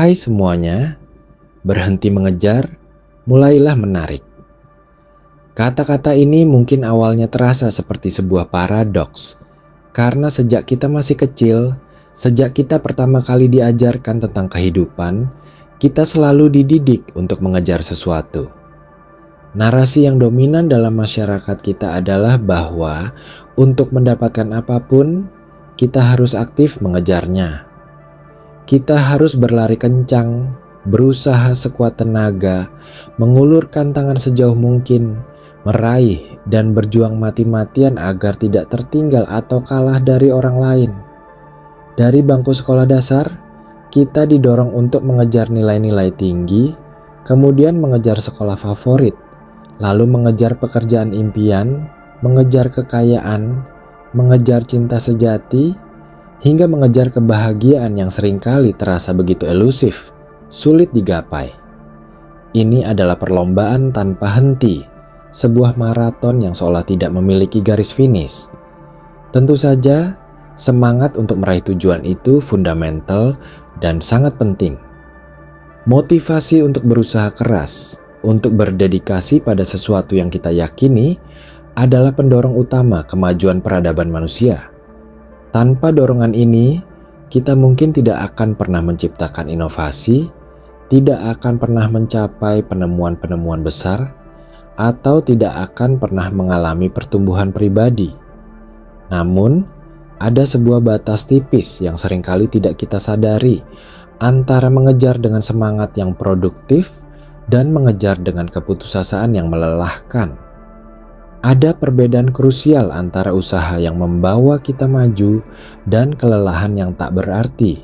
Hai semuanya, berhenti mengejar, mulailah menarik. Kata-kata ini mungkin awalnya terasa seperti sebuah paradoks, karena sejak kita masih kecil, sejak kita pertama kali diajarkan tentang kehidupan, kita selalu dididik untuk mengejar sesuatu. Narasi yang dominan dalam masyarakat kita adalah bahwa untuk mendapatkan apapun, kita harus aktif mengejarnya. Kita harus berlari kencang, berusaha sekuat tenaga, mengulurkan tangan sejauh mungkin, meraih dan berjuang mati-matian agar tidak tertinggal atau kalah dari orang lain. Dari bangku sekolah dasar, kita didorong untuk mengejar nilai-nilai tinggi, kemudian mengejar sekolah favorit, lalu mengejar pekerjaan impian, mengejar kekayaan, mengejar cinta sejati, hingga mengejar kebahagiaan yang seringkali terasa begitu elusif, sulit digapai. Ini adalah perlombaan tanpa henti, sebuah maraton yang seolah tidak memiliki garis finish. Tentu saja, semangat untuk meraih tujuan itu fundamental dan sangat penting. Motivasi untuk berusaha keras, untuk berdedikasi pada sesuatu yang kita yakini adalah pendorong utama kemajuan peradaban manusia. Tanpa dorongan ini, kita mungkin tidak akan pernah menciptakan inovasi, tidak akan pernah mencapai penemuan-penemuan besar, atau tidak akan pernah mengalami pertumbuhan pribadi. Namun, ada sebuah batas tipis yang seringkali tidak kita sadari antara mengejar dengan semangat yang produktif dan mengejar dengan keputusasaan yang melelahkan. Ada perbedaan krusial antara usaha yang membawa kita maju dan kelelahan yang tak berarti,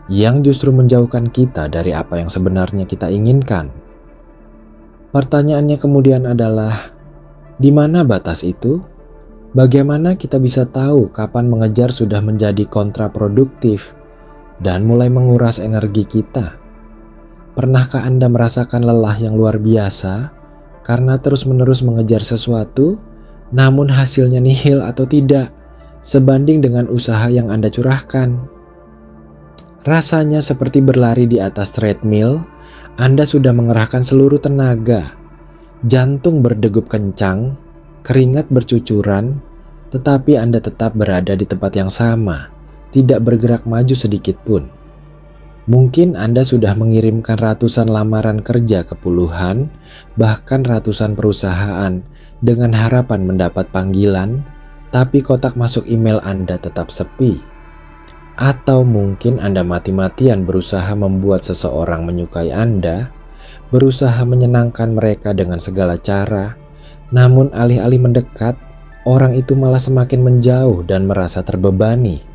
yang justru menjauhkan kita dari apa yang sebenarnya kita inginkan. Pertanyaannya kemudian adalah, di mana batas itu? Bagaimana kita bisa tahu kapan mengejar sudah menjadi kontraproduktif dan mulai menguras energi kita? Pernahkah Anda merasakan lelah yang luar biasa karena terus-menerus mengejar sesuatu, namun hasilnya nihil atau tidak, sebanding dengan usaha yang Anda curahkan? Rasanya seperti berlari di atas treadmill, Anda sudah mengerahkan seluruh tenaga, jantung berdegup kencang, keringat bercucuran, tetapi Anda tetap berada di tempat yang sama, tidak bergerak maju sedikit pun. Mungkin Anda sudah mengirimkan ratusan lamaran kerja ke puluhan, bahkan ratusan perusahaan dengan harapan mendapat panggilan, tapi kotak masuk email Anda tetap sepi. Atau mungkin Anda mati-matian berusaha membuat seseorang menyukai Anda, berusaha menyenangkan mereka dengan segala cara, namun alih-alih mendekat, orang itu malah semakin menjauh dan merasa terbebani.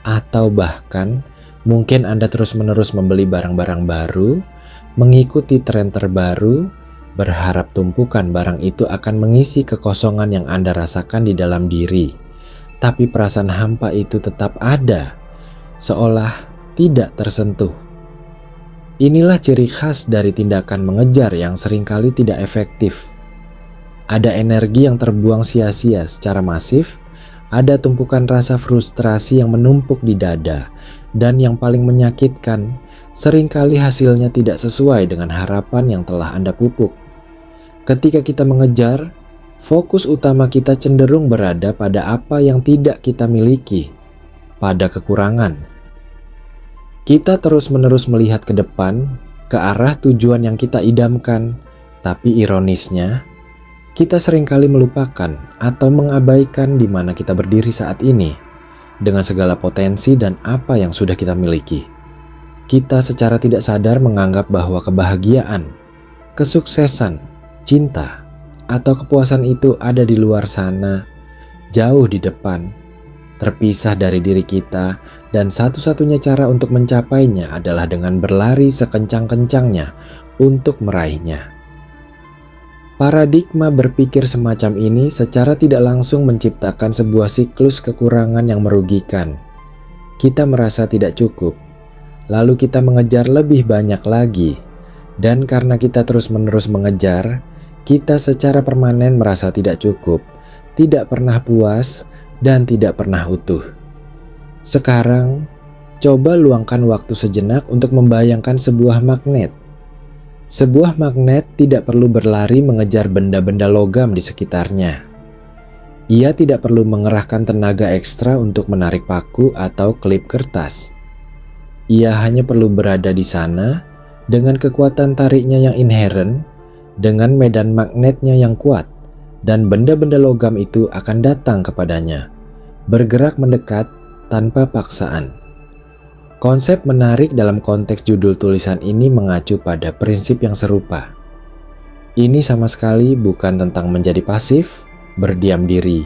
Atau bahkan, mungkin Anda terus-menerus membeli barang-barang baru, mengikuti tren terbaru, berharap tumpukan barang itu akan mengisi kekosongan yang Anda rasakan di dalam diri. Tapi perasaan hampa itu tetap ada, seolah tidak tersentuh. Inilah ciri khas dari tindakan mengejar yang seringkali tidak efektif. Ada energi yang terbuang sia-sia secara masif, ada tumpukan rasa frustrasi yang menumpuk di dada, dan yang paling menyakitkan, seringkali hasilnya tidak sesuai dengan harapan yang telah Anda pupuk. Ketika kita mengejar, fokus utama kita cenderung berada pada apa yang tidak kita miliki, pada kekurangan. Kita terus-menerus melihat ke depan, ke arah tujuan yang kita idamkan, tapi ironisnya, kita seringkali melupakan atau mengabaikan di mana kita berdiri saat ini, dengan segala potensi dan apa yang sudah kita miliki. Kita secara tidak sadar menganggap bahwa kebahagiaan, kesuksesan, cinta, atau kepuasan itu ada di luar sana, jauh di depan, terpisah dari diri kita, dan satu-satunya cara untuk mencapainya adalah dengan berlari sekencang-kencangnya untuk meraihnya. Paradigma berpikir semacam ini secara tidak langsung menciptakan sebuah siklus kekurangan yang merugikan. Kita merasa tidak cukup, lalu kita mengejar lebih banyak lagi, dan karena kita terus-menerus mengejar, kita secara permanen merasa tidak cukup, tidak pernah puas, dan tidak pernah utuh. Sekarang, Coba luangkan waktu sejenak untuk membayangkan sebuah magnet. Sebuah magnet tidak perlu berlari mengejar benda-benda logam di sekitarnya. Ia tidak perlu mengerahkan tenaga ekstra untuk menarik paku atau klip kertas. Ia hanya perlu berada di sana dengan kekuatan tariknya yang inheren, dengan medan magnetnya yang kuat, dan benda-benda logam itu akan datang kepadanya, bergerak mendekat tanpa paksaan. Konsep menarik dalam konteks judul tulisan ini mengacu pada prinsip yang serupa. Ini sama sekali bukan tentang menjadi pasif, berdiam diri,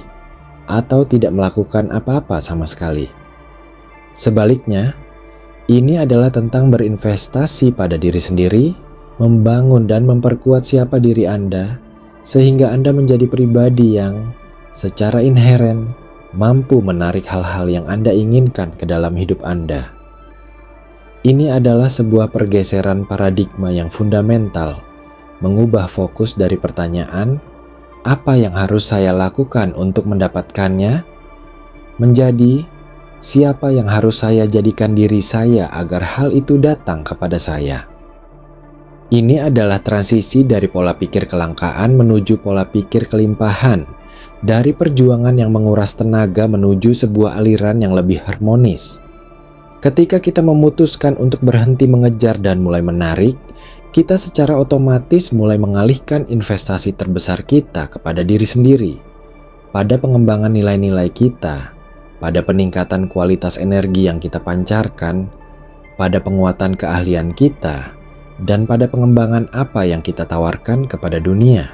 atau tidak melakukan apa-apa sama sekali. Sebaliknya, ini adalah tentang berinvestasi pada diri sendiri, membangun dan memperkuat siapa diri Anda, sehingga Anda menjadi pribadi yang secara inheren mampu menarik hal-hal yang Anda inginkan ke dalam hidup Anda. Ini adalah sebuah pergeseran paradigma yang fundamental, mengubah fokus dari pertanyaan, apa yang harus saya lakukan untuk mendapatkannya, menjadi siapa yang harus saya jadikan diri saya agar hal itu datang kepada saya. Ini adalah transisi dari pola pikir kelangkaan menuju pola pikir kelimpahan, dari perjuangan yang menguras tenaga menuju sebuah aliran yang lebih harmonis. Ketika kita memutuskan untuk berhenti mengejar dan mulai menarik, kita secara otomatis mulai mengalihkan investasi terbesar kita kepada diri sendiri, pada pengembangan nilai-nilai kita, pada peningkatan kualitas energi yang kita pancarkan, pada penguatan keahlian kita, dan pada pengembangan apa yang kita tawarkan kepada dunia.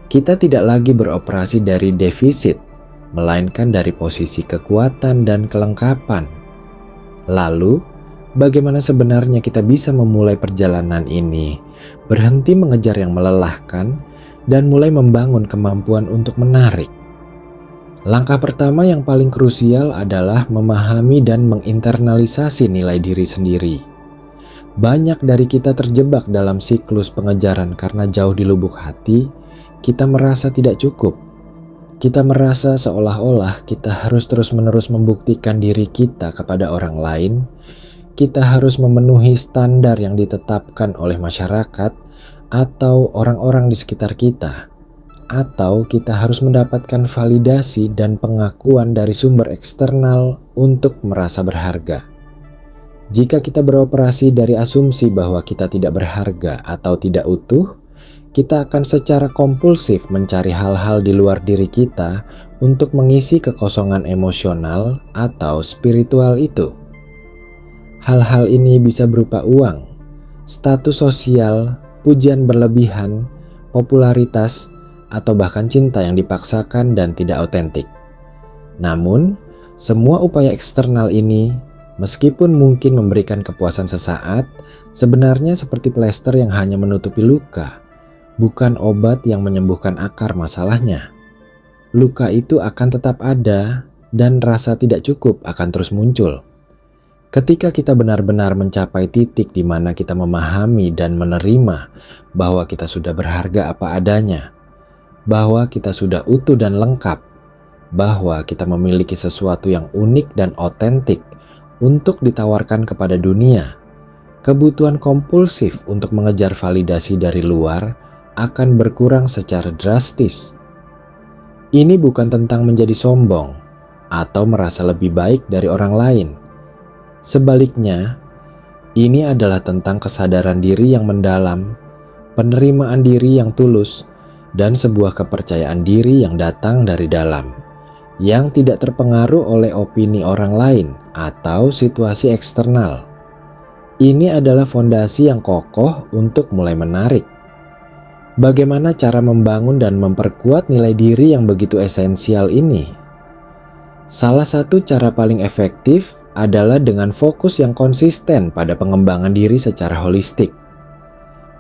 Kita tidak lagi beroperasi dari defisit, melainkan dari posisi kekuatan dan kelengkapan. Lalu, bagaimana sebenarnya kita bisa memulai perjalanan ini, berhenti mengejar yang melelahkan, dan mulai membangun kemampuan untuk menarik? Langkah pertama yang paling krusial adalah memahami dan menginternalisasi nilai diri sendiri. Banyak dari kita terjebak dalam siklus pengejaran karena jauh di lubuk hati, kita merasa tidak cukup. Kita merasa seolah-olah kita harus terus-menerus membuktikan diri kita kepada orang lain. Kita harus memenuhi standar yang ditetapkan oleh masyarakat atau orang-orang di sekitar kita. Atau kita harus mendapatkan validasi dan pengakuan dari sumber eksternal untuk merasa berharga. Jika kita beroperasi dari asumsi bahwa kita tidak berharga atau tidak utuh, kita akan secara kompulsif mencari hal-hal di luar diri kita untuk mengisi kekosongan emosional atau spiritual itu. Hal-hal ini bisa berupa uang, status sosial, pujian berlebihan, popularitas, atau bahkan cinta yang dipaksakan dan tidak otentik. Namun, semua upaya eksternal ini, meskipun mungkin memberikan kepuasan sesaat, sebenarnya seperti plester yang hanya menutupi luka, bukan obat yang menyembuhkan akar masalahnya. Luka itu akan tetap ada dan rasa tidak cukup akan terus muncul. Ketika kita benar-benar mencapai titik di mana kita memahami dan menerima bahwa kita sudah berharga apa adanya, bahwa kita sudah utuh dan lengkap, bahwa kita memiliki sesuatu yang unik dan otentik untuk ditawarkan kepada dunia, kebutuhan kompulsif untuk mengejar validasi dari luar akan berkurang secara drastis. Ini bukan tentang menjadi sombong atau merasa lebih baik dari orang lain. Sebaliknya, ini adalah tentang kesadaran diri yang mendalam, penerimaan diri yang tulus, dan sebuah kepercayaan diri yang datang dari dalam, yang tidak terpengaruh oleh opini orang lain atau situasi eksternal. Ini adalah fondasi yang kokoh untuk mulai menarik. Bagaimana cara membangun dan memperkuat nilai diri yang begitu esensial ini? Salah satu cara paling efektif adalah dengan fokus yang konsisten pada pengembangan diri secara holistik.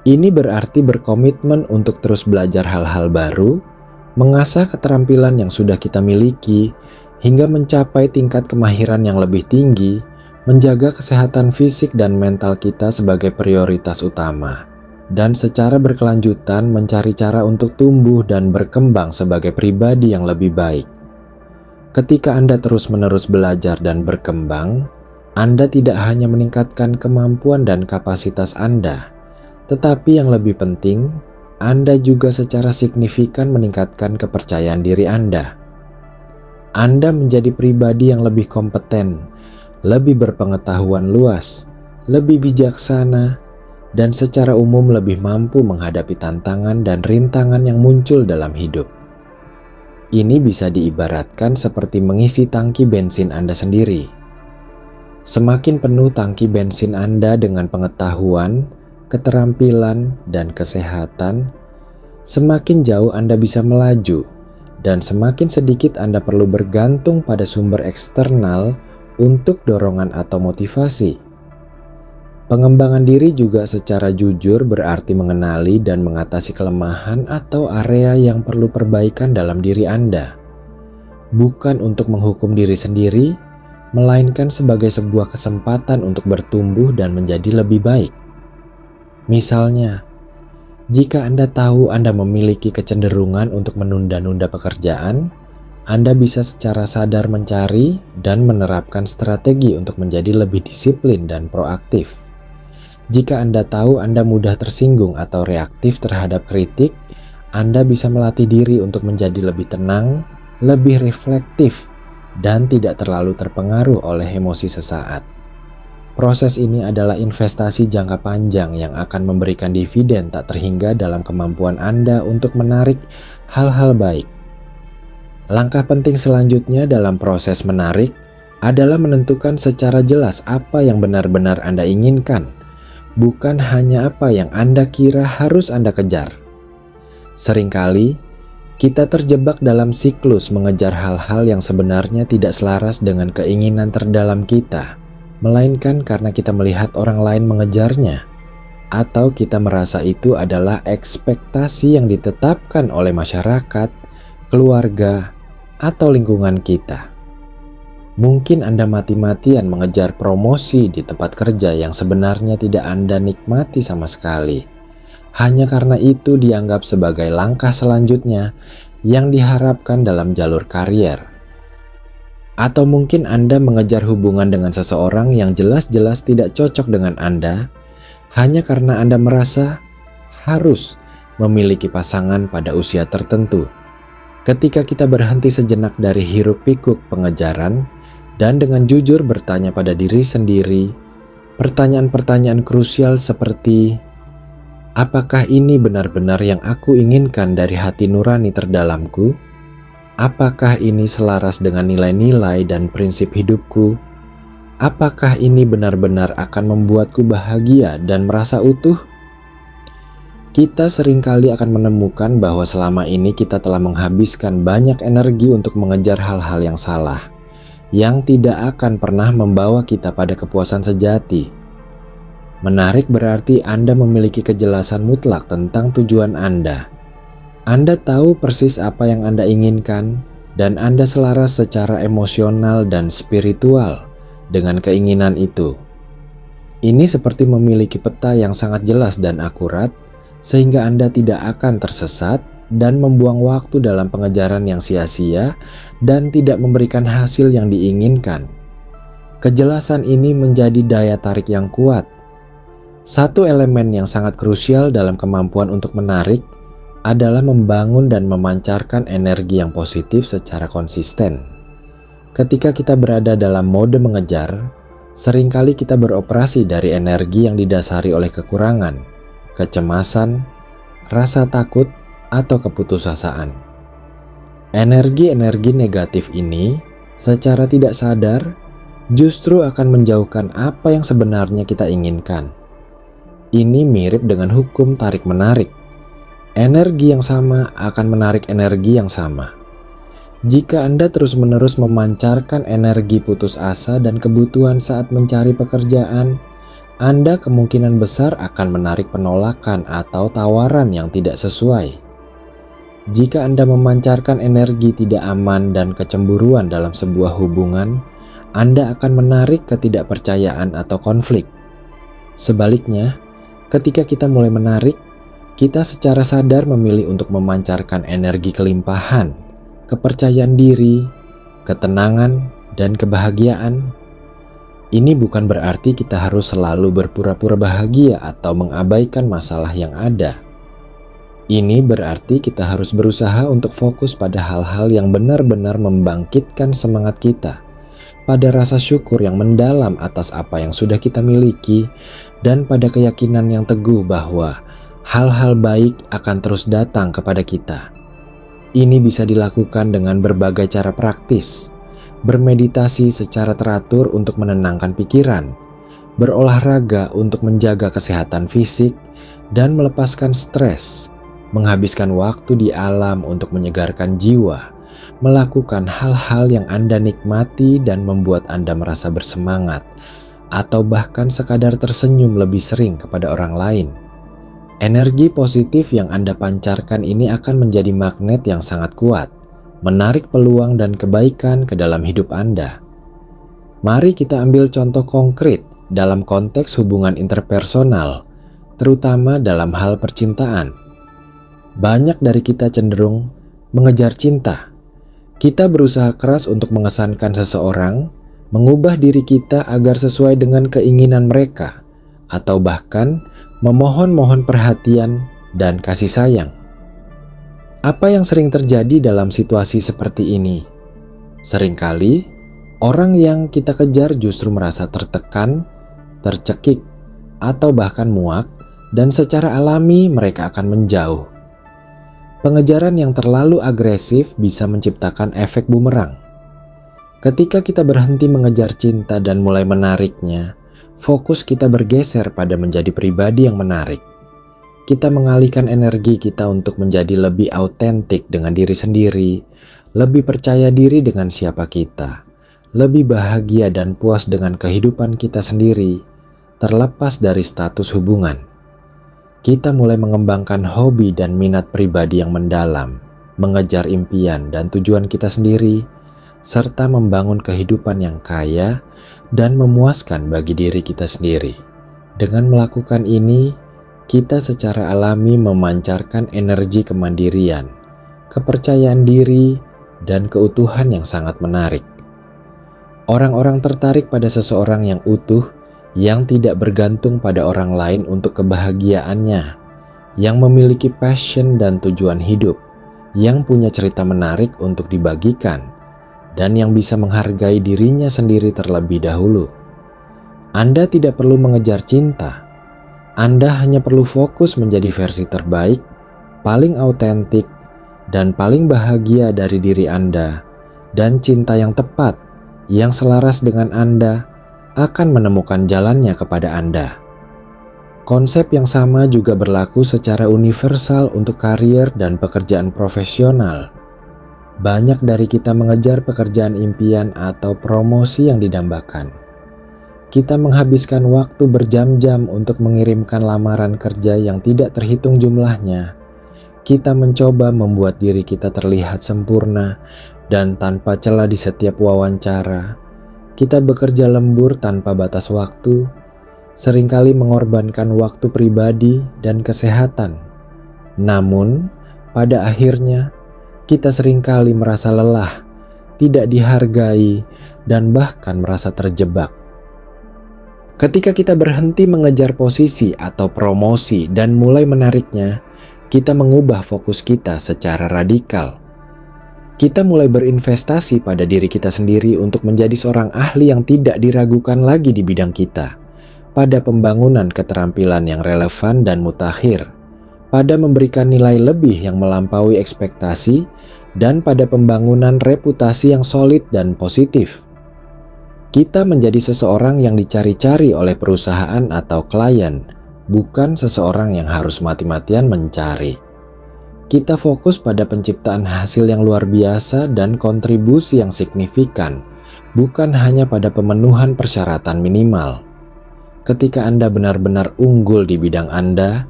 Ini berarti berkomitmen untuk terus belajar hal-hal baru, mengasah keterampilan yang sudah kita miliki, hingga mencapai tingkat kemahiran yang lebih tinggi, menjaga kesehatan fisik dan mental kita sebagai prioritas utama, dan secara berkelanjutan mencari cara untuk tumbuh dan berkembang sebagai pribadi yang lebih baik. Ketika Anda terus-menerus belajar dan berkembang, Anda tidak hanya meningkatkan kemampuan dan kapasitas Anda, tetapi yang lebih penting, Anda juga secara signifikan meningkatkan kepercayaan diri Anda. Anda menjadi pribadi yang lebih kompeten, lebih berpengetahuan luas, lebih bijaksana, dan secara umum lebih mampu menghadapi tantangan dan rintangan yang muncul dalam hidup. Ini bisa diibaratkan seperti mengisi tangki bensin Anda sendiri. Semakin penuh tangki bensin Anda dengan pengetahuan, keterampilan, dan kesehatan, semakin jauh Anda bisa melaju, dan semakin sedikit Anda perlu bergantung pada sumber eksternal untuk dorongan atau motivasi. Pengembangan diri juga secara jujur berarti mengenali dan mengatasi kelemahan atau area yang perlu perbaikan dalam diri Anda. Bukan untuk menghukum diri sendiri, melainkan sebagai sebuah kesempatan untuk bertumbuh dan menjadi lebih baik. Misalnya, jika Anda tahu Anda memiliki kecenderungan untuk menunda-nunda pekerjaan, Anda bisa secara sadar mencari dan menerapkan strategi untuk menjadi lebih disiplin dan proaktif. Jika Anda tahu Anda mudah tersinggung atau reaktif terhadap kritik, Anda bisa melatih diri untuk menjadi lebih tenang, lebih reflektif, dan tidak terlalu terpengaruh oleh emosi sesaat. Proses ini adalah investasi jangka panjang yang akan memberikan dividen tak terhingga dalam kemampuan Anda untuk menarik hal-hal baik. Langkah penting selanjutnya dalam proses menarik adalah menentukan secara jelas apa yang benar-benar Anda inginkan, bukan hanya apa yang Anda kira harus Anda kejar. Seringkali, kita terjebak dalam siklus mengejar hal-hal yang sebenarnya tidak selaras dengan keinginan terdalam kita, melainkan karena kita melihat orang lain mengejarnya, atau kita merasa itu adalah ekspektasi yang ditetapkan oleh masyarakat, keluarga, atau lingkungan kita. Mungkin Anda mati-matian mengejar promosi di tempat kerja yang sebenarnya tidak Anda nikmati sama sekali, hanya karena itu dianggap sebagai langkah selanjutnya yang diharapkan dalam jalur karier. Atau mungkin Anda mengejar hubungan dengan seseorang yang jelas-jelas tidak cocok dengan Anda, hanya karena Anda merasa harus memiliki pasangan pada usia tertentu. Ketika kita berhenti sejenak dari hiruk-pikuk pengejaran dan dengan jujur bertanya pada diri sendiri, pertanyaan-pertanyaan krusial seperti, apakah ini benar-benar yang aku inginkan dari hati nurani terdalamku? Apakah ini selaras dengan nilai-nilai dan prinsip hidupku? Apakah ini benar-benar akan membuatku bahagia dan merasa utuh? Kita seringkali akan menemukan bahwa selama ini kita telah menghabiskan banyak energi untuk mengejar hal-hal yang salah, yang tidak akan pernah membawa kita pada kepuasan sejati. Menarik berarti Anda memiliki kejelasan mutlak tentang tujuan Anda. Anda tahu persis apa yang Anda inginkan, dan Anda selaras secara emosional dan spiritual dengan keinginan itu. Ini seperti memiliki peta yang sangat jelas dan akurat, sehingga Anda tidak akan tersesat dan membuang waktu dalam pengejaran yang sia-sia dan tidak memberikan hasil yang diinginkan. Kejelasan ini menjadi daya tarik yang kuat. Satu elemen yang sangat krusial dalam kemampuan untuk menarik adalah membangun dan memancarkan energi yang positif secara konsisten. Ketika kita berada dalam mode mengejar, seringkali kita beroperasi dari energi yang didasari oleh kekurangan, kecemasan, rasa takut, atau keputusasaan. Energi-energi negatif ini secara tidak sadar justru akan menjauhkan apa yang sebenarnya kita inginkan. Ini mirip dengan hukum tarik-menarik. Energi yang sama akan menarik energi yang sama. Jika Anda terus-menerus memancarkan energi putus asa dan kebutuhan saat mencari pekerjaan, Anda kemungkinan besar akan menarik penolakan atau tawaran yang tidak sesuai. Jika Anda memancarkan energi tidak aman dan kecemburuan dalam sebuah hubungan, Anda akan menarik ketidakpercayaan atau konflik. Sebaliknya, ketika kita mulai menarik, kita secara sadar memilih untuk memancarkan energi kelimpahan, kepercayaan diri, ketenangan, dan kebahagiaan. Ini bukan berarti kita harus selalu berpura-pura bahagia atau mengabaikan masalah yang ada. Ini berarti kita harus berusaha untuk fokus pada hal-hal yang benar-benar membangkitkan semangat kita, pada rasa syukur yang mendalam atas apa yang sudah kita miliki, dan pada keyakinan yang teguh bahwa hal-hal baik akan terus datang kepada kita. Ini bisa dilakukan dengan berbagai cara praktis. Bermeditasi secara teratur untuk menenangkan pikiran, berolahraga untuk menjaga kesehatan fisik dan melepaskan stres, menghabiskan waktu di alam untuk menyegarkan jiwa, melakukan hal-hal yang Anda nikmati dan membuat Anda merasa bersemangat, atau bahkan sekadar tersenyum lebih sering kepada orang lain. Energi positif yang Anda pancarkan ini akan menjadi magnet yang sangat kuat, menarik peluang dan kebaikan ke dalam hidup Anda. Mari kita ambil contoh konkret dalam konteks hubungan interpersonal, terutama dalam hal percintaan. Banyak dari kita cenderung mengejar cinta. Kita berusaha keras untuk mengesankan seseorang, mengubah diri kita agar sesuai dengan keinginan mereka, atau bahkan memohon-mohon perhatian dan kasih sayang. Apa yang sering terjadi dalam situasi seperti ini? Seringkali, orang yang kita kejar justru merasa tertekan, tercekik, atau bahkan muak, dan secara alami mereka akan menjauh. Pengejaran yang terlalu agresif bisa menciptakan efek bumerang. Ketika kita berhenti mengejar cinta dan mulai menariknya, fokus kita bergeser pada menjadi pribadi yang menarik. Kita mengalihkan energi kita untuk menjadi lebih autentik dengan diri sendiri, lebih percaya diri dengan siapa kita, lebih bahagia dan puas dengan kehidupan kita sendiri, terlepas dari status hubungan. Kita mulai mengembangkan hobi dan minat pribadi yang mendalam, mengejar impian dan tujuan kita sendiri, serta membangun kehidupan yang kaya dan memuaskan bagi diri kita sendiri. Dengan melakukan ini, kita secara alami memancarkan energi kemandirian, kepercayaan diri, dan keutuhan yang sangat menarik. Orang-orang tertarik pada seseorang yang utuh, yang tidak bergantung pada orang lain untuk kebahagiaannya, yang memiliki passion dan tujuan hidup, yang punya cerita menarik untuk dibagikan, dan yang bisa menghargai dirinya sendiri terlebih dahulu. Anda tidak perlu mengejar cinta. Anda hanya perlu fokus menjadi versi terbaik, paling autentik, dan paling bahagia dari diri Anda, dan cinta yang tepat, yang selaras dengan Anda, akan menemukan jalannya kepada Anda. Konsep yang sama juga berlaku secara universal untuk karier dan pekerjaan profesional. Banyak dari kita mengejar pekerjaan impian atau promosi yang didambakan. Kita menghabiskan waktu berjam-jam untuk mengirimkan lamaran kerja yang tidak terhitung jumlahnya. Kita mencoba membuat diri kita terlihat sempurna dan tanpa celah di setiap wawancara. Kita bekerja lembur tanpa batas waktu, seringkali mengorbankan waktu pribadi dan kesehatan. Namun, pada akhirnya, kita seringkali merasa lelah, tidak dihargai, dan bahkan merasa terjebak. Ketika kita berhenti mengejar posisi atau promosi dan mulai menariknya, kita mengubah fokus kita secara radikal. Kita mulai berinvestasi pada diri kita sendiri untuk menjadi seorang ahli yang tidak diragukan lagi di bidang kita, pada pembangunan keterampilan yang relevan dan mutakhir, pada memberikan nilai lebih yang melampaui ekspektasi, dan pada pembangunan reputasi yang solid dan positif. Kita menjadi seseorang yang dicari-cari oleh perusahaan atau klien, bukan seseorang yang harus mati-matian mencari. Kita fokus pada penciptaan hasil yang luar biasa dan kontribusi yang signifikan, bukan hanya pada pemenuhan persyaratan minimal. Ketika Anda benar-benar unggul di bidang Anda,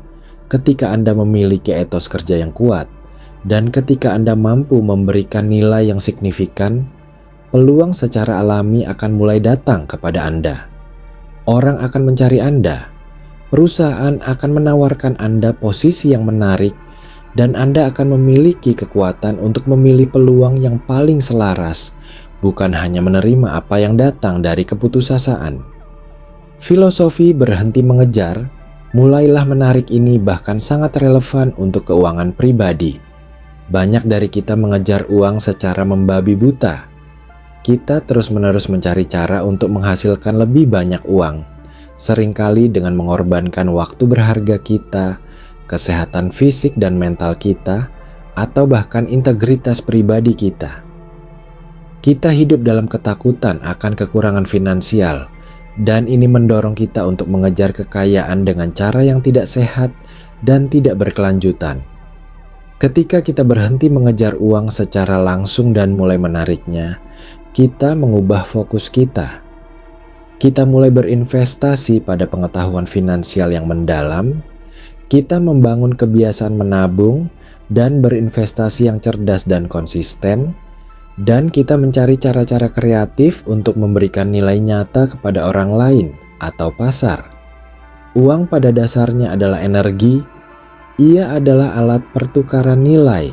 ketika Anda memiliki etos kerja yang kuat, dan ketika Anda mampu memberikan nilai yang signifikan, peluang secara alami akan mulai datang kepada Anda. Orang akan mencari Anda. Perusahaan akan menawarkan Anda posisi yang menarik, dan Anda akan memiliki kekuatan untuk memilih peluang yang paling selaras, bukan hanya menerima apa yang datang dari keputusasaan. Filosofi berhenti mengejar mulailah menarik ini bahkan sangat relevan untuk keuangan pribadi. Banyak dari kita mengejar uang secara membabi buta. Kita terus-menerus mencari cara untuk menghasilkan lebih banyak uang, seringkali dengan mengorbankan waktu berharga kita, kesehatan fisik dan mental kita, atau bahkan integritas pribadi kita. Kita hidup dalam ketakutan akan kekurangan finansial, dan ini mendorong kita untuk mengejar kekayaan dengan cara yang tidak sehat dan tidak berkelanjutan. Ketika kita berhenti mengejar uang secara langsung dan mulai menariknya, kita mengubah fokus kita. Kita mulai berinvestasi pada pengetahuan finansial yang mendalam, kita membangun kebiasaan menabung dan berinvestasi yang cerdas dan konsisten, dan kita mencari cara-cara kreatif untuk memberikan nilai nyata kepada orang lain atau pasar. Uang pada dasarnya adalah energi, ia adalah alat pertukaran nilai.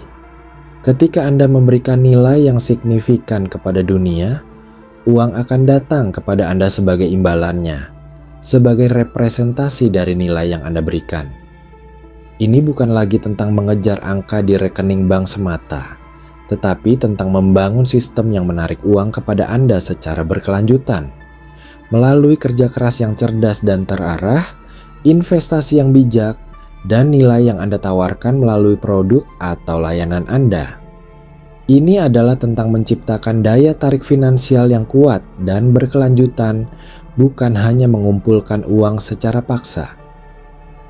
Ketika Anda memberikan nilai yang signifikan kepada dunia, uang akan datang kepada Anda sebagai imbalannya, sebagai representasi dari nilai yang Anda berikan. Ini bukan lagi tentang mengejar angka di rekening bank semata, tetapi tentang membangun sistem yang menarik uang kepada Anda secara berkelanjutan. Melalui kerja keras yang cerdas dan terarah, investasi yang bijak, dan nilai yang Anda tawarkan melalui produk atau layanan Anda. Ini adalah tentang menciptakan daya tarik finansial yang kuat dan berkelanjutan, bukan hanya mengumpulkan uang secara paksa.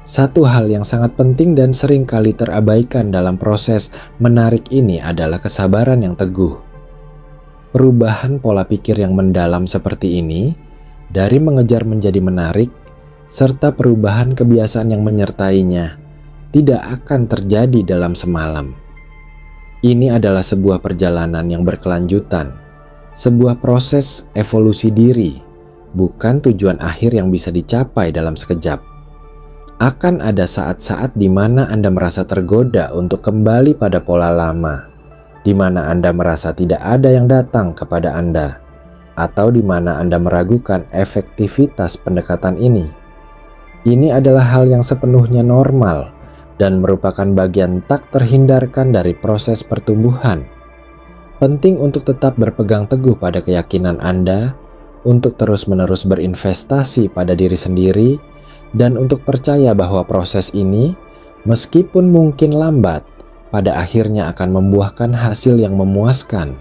Satu hal yang sangat penting dan sering kali terabaikan dalam proses menarik ini adalah kesabaran yang teguh. Perubahan pola pikir yang mendalam seperti ini, dari mengejar menjadi menarik, serta perubahan kebiasaan yang menyertainya, tidak akan terjadi dalam semalam. Ini adalah sebuah perjalanan yang berkelanjutan, sebuah proses evolusi diri, bukan tujuan akhir yang bisa dicapai dalam sekejap. Akan ada saat-saat di mana Anda merasa tergoda untuk kembali pada pola lama, di mana Anda merasa tidak ada yang datang kepada Anda, atau di mana Anda meragukan efektivitas pendekatan ini. Ini adalah hal yang sepenuhnya normal dan merupakan bagian tak terhindarkan dari proses pertumbuhan. Penting untuk tetap berpegang teguh pada keyakinan Anda, untuk terus-menerus berinvestasi pada diri sendiri, dan untuk percaya bahwa proses ini, meskipun mungkin lambat, pada akhirnya akan membuahkan hasil yang memuaskan.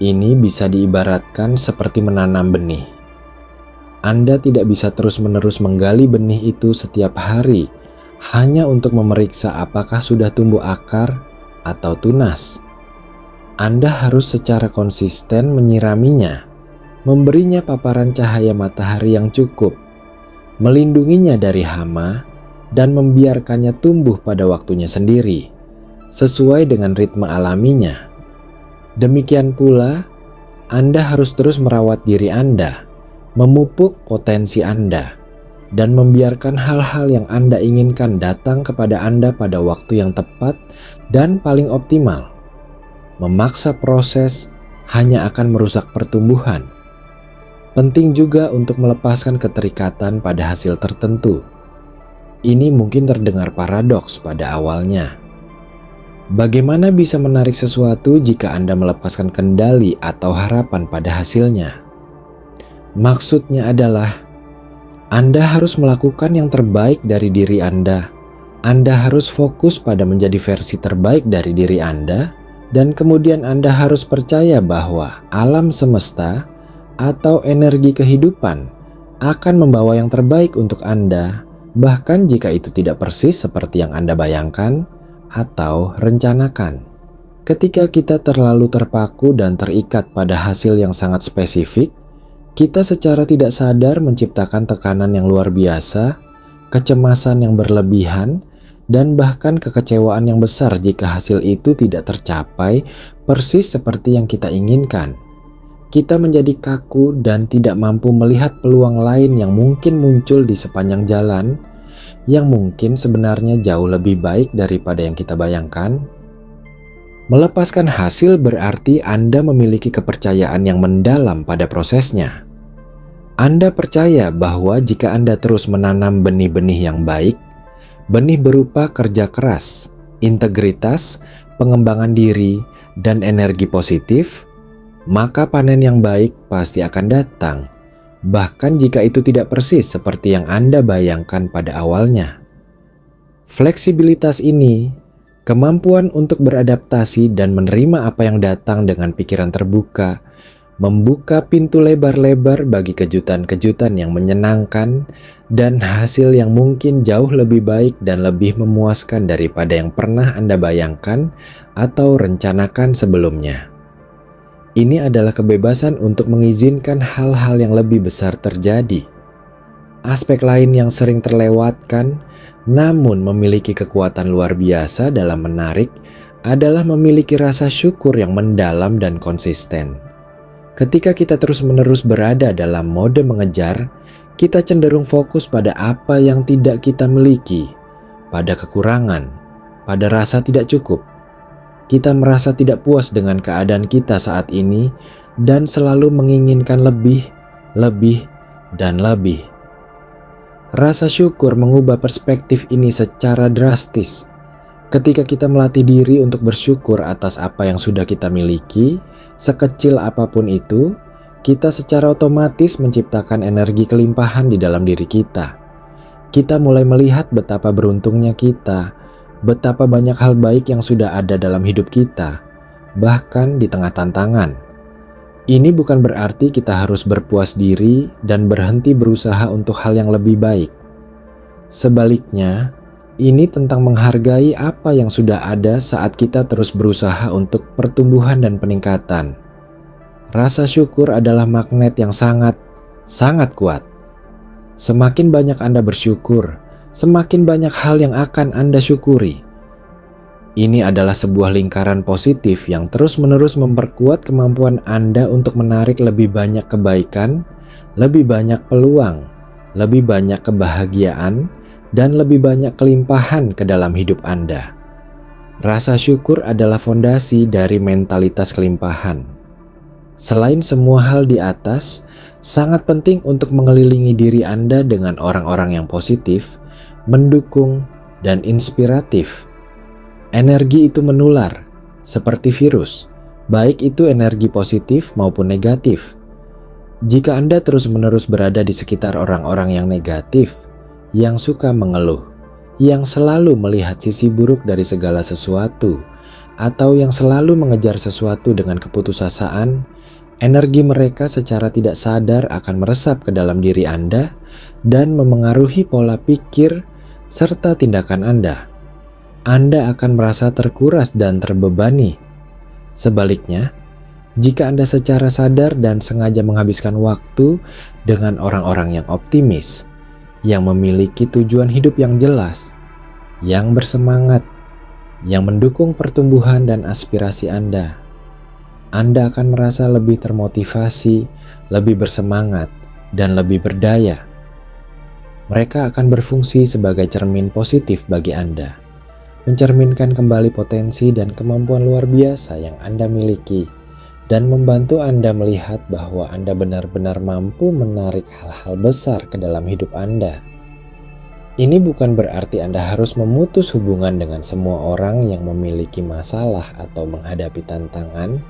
Ini bisa diibaratkan seperti menanam benih. Anda tidak bisa terus-menerus menggali benih itu setiap hari hanya untuk memeriksa apakah sudah tumbuh akar atau tunas. Anda harus secara konsisten menyiraminya, memberinya paparan cahaya matahari yang cukup, melindunginya dari hama, dan membiarkannya tumbuh pada waktunya sendiri, sesuai dengan ritme alaminya. Demikian pula, Anda harus terus merawat diri Anda, memupuk potensi Anda, dan membiarkan hal-hal yang Anda inginkan datang kepada Anda pada waktu yang tepat dan paling optimal. Memaksa proses hanya akan merusak pertumbuhan. Penting juga untuk melepaskan keterikatan pada hasil tertentu. Ini mungkin terdengar paradoks pada awalnya. Bagaimana bisa menarik sesuatu jika Anda melepaskan kendali atau harapan pada hasilnya? Maksudnya adalah, Anda harus melakukan yang terbaik dari diri Anda. Anda harus fokus pada menjadi versi terbaik dari diri Anda, dan kemudian Anda harus percaya bahwa alam semesta atau energi kehidupan akan membawa yang terbaik untuk Anda, bahkan jika itu tidak persis seperti yang Anda bayangkan atau rencanakan. Ketika kita terlalu terpaku dan terikat pada hasil yang sangat spesifik, kita secara tidak sadar menciptakan tekanan yang luar biasa, kecemasan yang berlebihan, dan bahkan kekecewaan yang besar jika hasil itu tidak tercapai persis seperti yang kita inginkan. Kita menjadi kaku dan tidak mampu melihat peluang lain yang mungkin muncul di sepanjang jalan, yang mungkin sebenarnya jauh lebih baik daripada yang kita bayangkan. Melepaskan hasil berarti Anda memiliki kepercayaan yang mendalam pada prosesnya. Anda percaya bahwa jika Anda terus menanam benih-benih yang baik, benih berupa kerja keras, integritas, pengembangan diri, dan energi positif, maka panen yang baik pasti akan datang, bahkan jika itu tidak persis seperti yang Anda bayangkan pada awalnya. Fleksibilitas ini, kemampuan untuk beradaptasi dan menerima apa yang datang dengan pikiran terbuka, membuka pintu lebar-lebar bagi kejutan-kejutan yang menyenangkan dan hasil yang mungkin jauh lebih baik dan lebih memuaskan daripada yang pernah Anda bayangkan atau rencanakan sebelumnya. Ini adalah kebebasan untuk mengizinkan hal-hal yang lebih besar terjadi. Aspek lain yang sering terlewatkan, namun memiliki kekuatan luar biasa dalam menarik, adalah memiliki rasa syukur yang mendalam dan konsisten. Ketika kita terus-menerus berada dalam mode mengejar, kita cenderung fokus pada apa yang tidak kita miliki, pada kekurangan, pada rasa tidak cukup. Kita merasa tidak puas dengan keadaan kita saat ini dan selalu menginginkan lebih, dan lebih. Rasa syukur mengubah perspektif ini secara drastis. Ketika kita melatih diri untuk bersyukur atas apa yang sudah kita miliki, sekecil apapun itu, kita secara otomatis menciptakan energi kelimpahan di dalam diri kita. Kita mulai melihat betapa beruntungnya kita, betapa banyak hal baik yang sudah ada dalam hidup kita, bahkan di tengah tantangan. Ini bukan berarti kita harus berpuas diri dan berhenti berusaha untuk hal yang lebih baik. Sebaliknya, ini tentang menghargai apa yang sudah ada saat kita terus berusaha untuk pertumbuhan dan peningkatan. Rasa syukur adalah magnet yang sangat kuat. Semakin banyak Anda bersyukur, semakin banyak hal yang akan Anda syukuri. Ini adalah sebuah lingkaran positif yang terus-menerus memperkuat kemampuan Anda untuk menarik lebih banyak kebaikan, lebih banyak peluang, lebih banyak kebahagiaan, dan lebih banyak kelimpahan ke dalam hidup Anda. Rasa syukur adalah fondasi dari mentalitas kelimpahan. Selain semua hal di atas, sangat penting untuk mengelilingi diri Anda dengan orang-orang yang positif, mendukung, dan inspiratif. Energi itu menular, seperti virus, baik itu energi positif maupun negatif. Jika Anda terus-menerus berada di sekitar orang-orang yang negatif, yang suka mengeluh, yang selalu melihat sisi buruk dari segala sesuatu, atau yang selalu mengejar sesuatu dengan keputusasaan, energi mereka secara tidak sadar akan meresap ke dalam diri Anda dan memengaruhi pola pikir serta tindakan Anda. Anda akan merasa terkuras dan terbebani. Sebaliknya, jika Anda secara sadar dan sengaja menghabiskan waktu dengan orang-orang yang optimis, yang memiliki tujuan hidup yang jelas, yang bersemangat, yang mendukung pertumbuhan dan aspirasi Anda akan merasa lebih termotivasi, lebih bersemangat, dan lebih berdaya. Mereka akan berfungsi sebagai cermin positif bagi Anda, mencerminkan kembali potensi dan kemampuan luar biasa yang Anda miliki, dan membantu Anda melihat bahwa Anda benar-benar mampu menarik hal-hal besar ke dalam hidup Anda. Ini bukan berarti Anda harus memutus hubungan dengan semua orang yang memiliki masalah atau menghadapi tantangan,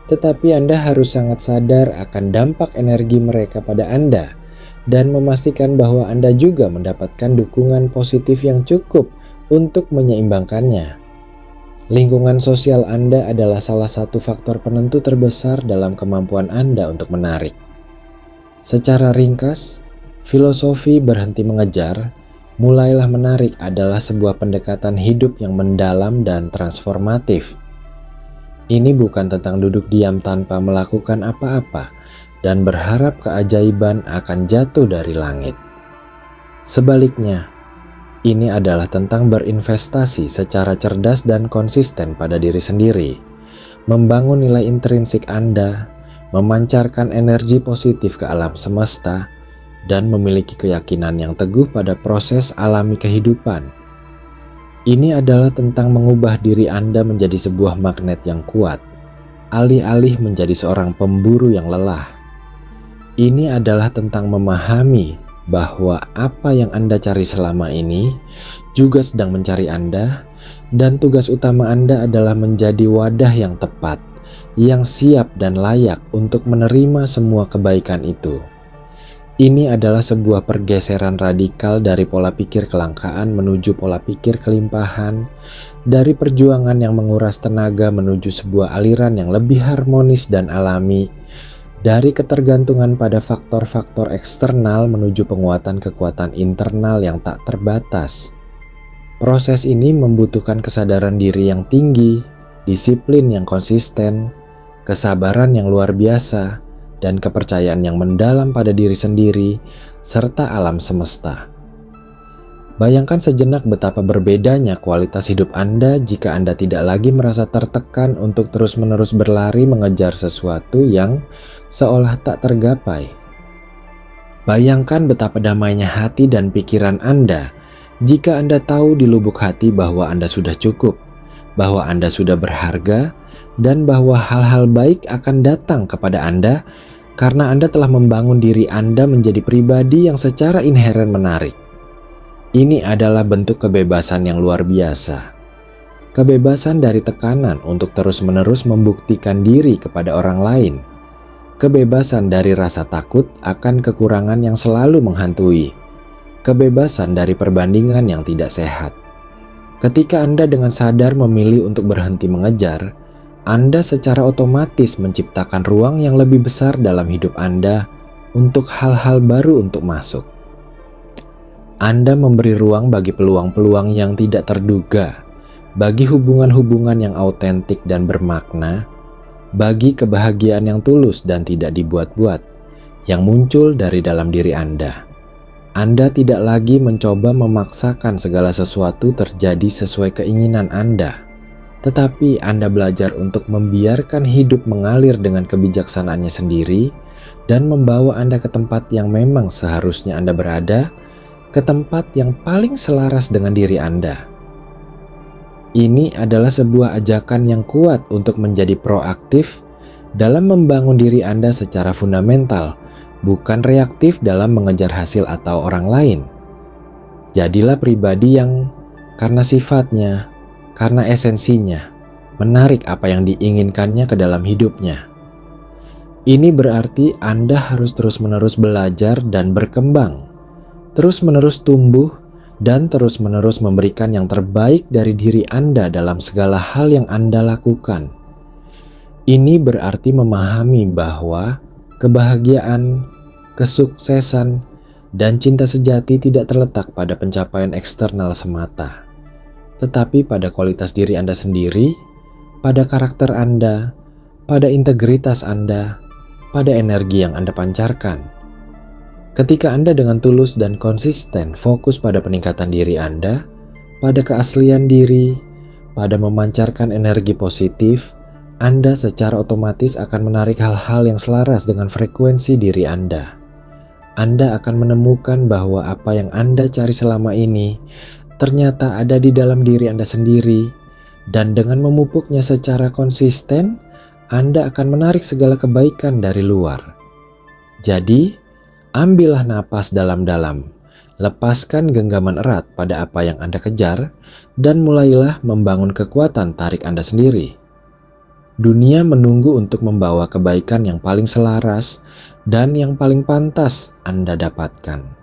tetapi Anda harus sangat sadar akan dampak energi mereka pada Anda dan memastikan bahwa Anda juga mendapatkan dukungan positif yang cukup untuk menyeimbangkannya. Lingkungan sosial Anda adalah salah satu faktor penentu terbesar dalam kemampuan Anda untuk menarik. Secara ringkas, filosofi berhenti mengejar, mulailah menarik adalah sebuah pendekatan hidup yang mendalam dan transformatif. Ini bukan tentang duduk diam tanpa melakukan apa-apa dan berharap keajaiban akan jatuh dari langit. Sebaliknya, ini adalah tentang berinvestasi secara cerdas dan konsisten pada diri sendiri, membangun nilai intrinsik Anda, memancarkan energi positif ke alam semesta, dan memiliki keyakinan yang teguh pada proses alami kehidupan. Ini adalah tentang mengubah diri Anda menjadi sebuah magnet yang kuat, alih-alih menjadi seorang pemburu yang lelah. Ini adalah tentang memahami bahwa apa yang Anda cari selama ini juga sedang mencari Anda, dan tugas utama Anda adalah menjadi wadah yang tepat, yang siap dan layak untuk menerima semua kebaikan itu. Ini adalah sebuah pergeseran radikal dari pola pikir kelangkaan menuju pola pikir kelimpahan, dari perjuangan yang menguras tenaga menuju sebuah aliran yang lebih harmonis dan alami, dari ketergantungan pada faktor-faktor eksternal menuju penguatan kekuatan internal yang tak terbatas. Proses ini membutuhkan kesadaran diri yang tinggi, disiplin yang konsisten, kesabaran yang luar biasa, dan kepercayaan yang mendalam pada diri sendiri serta alam semesta. Bayangkan sejenak betapa berbedanya kualitas hidup Anda jika Anda tidak lagi merasa tertekan untuk terus-menerus berlari mengejar sesuatu yang seolah tak tergapai. Bayangkan betapa damainya hati dan pikiran Anda jika Anda tahu di lubuk hati bahwa Anda sudah cukup, bahwa Anda sudah berharga, dan bahwa hal-hal baik akan datang kepada Anda karena Anda telah membangun diri Anda menjadi pribadi yang secara inheren menarik. Ini adalah bentuk kebebasan yang luar biasa. Kebebasan dari tekanan untuk terus-menerus membuktikan diri kepada orang lain. Kebebasan dari rasa takut akan kekurangan yang selalu menghantui. Kebebasan dari perbandingan yang tidak sehat. Ketika Anda dengan sadar memilih untuk berhenti mengejar, Anda secara otomatis menciptakan ruang yang lebih besar dalam hidup Anda untuk hal-hal baru untuk masuk. Anda memberi ruang bagi peluang-peluang yang tidak terduga, bagi hubungan-hubungan yang autentik dan bermakna, bagi kebahagiaan yang tulus dan tidak dibuat-buat, yang muncul dari dalam diri Anda. Anda tidak lagi mencoba memaksakan segala sesuatu terjadi sesuai keinginan Anda, tetapi Anda belajar untuk membiarkan hidup mengalir dengan kebijaksanaannya sendiri dan membawa Anda ke tempat yang memang seharusnya Anda berada, ke tempat yang paling selaras dengan diri Anda. Ini adalah sebuah ajakan yang kuat untuk menjadi proaktif dalam membangun diri Anda secara fundamental, bukan reaktif dalam mengejar hasil atau orang lain. Jadilah pribadi yang karena sifatnya, karena esensinya, menarik apa yang diinginkannya ke dalam hidupnya. Ini berarti Anda harus terus-menerus belajar dan berkembang, terus-menerus tumbuh, dan terus-menerus memberikan yang terbaik dari diri Anda dalam segala hal yang Anda lakukan. Ini berarti memahami bahwa kebahagiaan, kesuksesan, dan cinta sejati tidak terletak pada pencapaian eksternal semata, tetapi pada kualitas diri Anda sendiri, pada karakter Anda, pada integritas Anda, pada energi yang Anda pancarkan. Ketika Anda dengan tulus dan konsisten fokus pada peningkatan diri Anda, pada keaslian diri, pada memancarkan energi positif, Anda secara otomatis akan menarik hal-hal yang selaras dengan frekuensi diri Anda. Anda akan menemukan bahwa apa yang Anda cari selama ini ternyata ada di dalam diri Anda sendiri, dan dengan memupuknya secara konsisten, Anda akan menarik segala kebaikan dari luar. Jadi, ambillah napas dalam-dalam, lepaskan genggaman erat pada apa yang Anda kejar, dan mulailah membangun kekuatan tarik Anda sendiri. Dunia menunggu untuk membawa kebaikan yang paling selaras dan yang paling pantas Anda dapatkan.